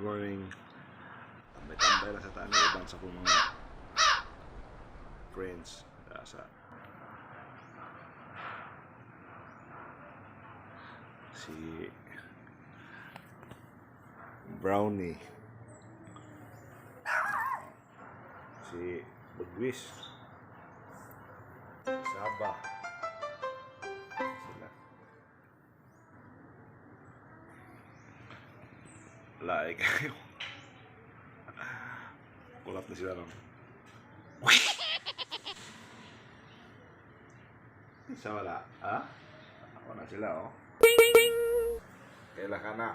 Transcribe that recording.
morning. Tambay-tambay lang sa tanong iban sa kong mga friends. Sa si Brownie, si Bagwis, Saba, sila. Like kayo. Kulap na sila no. Isa wala, ha? Ako na sila, oh. Kailan ka na?